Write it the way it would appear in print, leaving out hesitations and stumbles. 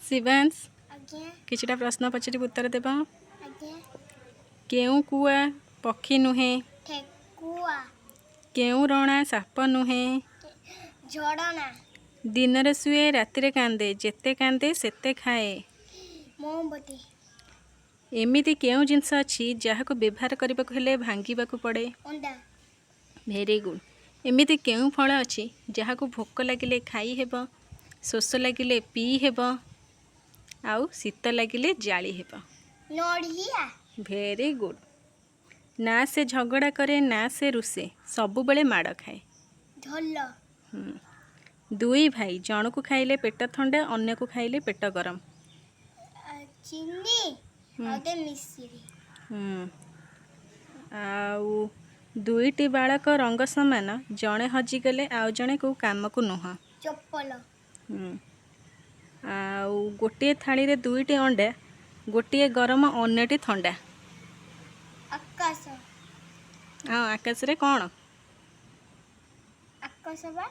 शिवांश आज्ञा किछिटा प्रश्न पचारि उत्तर देब। आज्ञा केउ कुआ पक्षी नुहे, ठेकुआ केउ रଣା साप नुहे, झड़ना दिन शुए राति कांदे, जेते कांदे सेते खाए। मोमबत्ती एमिति केउ जिनस अछि जहाको व्यवहार करबाको हेले भांगिबाको पड़े। अंडा भेरी गुड। एमिति केउ फल अछि जहाको भोक लागिले खाई हेब, शोष लागिले पी हेब, आउ शीत लागिले जाली हेब। नड़िया भेरी गुड। ना से झगड़ा करे ना से रुसे, सबुबले माड़ खाए। ढोल दुई भाई, जन को खाइले पेट थंडा, अन्य को खाइले पेट गरम। चिनी आउते मिश्री आउ दुईटी बालक रंग समान, जड़े हजिगले आउ जड़े को काम को नुह। चप्पल आउ गोटे थाली रे दुईटी अंडा, गोटे गरम अन्यटी थंडा। आकाश आकाश रे कौन? आकाश बा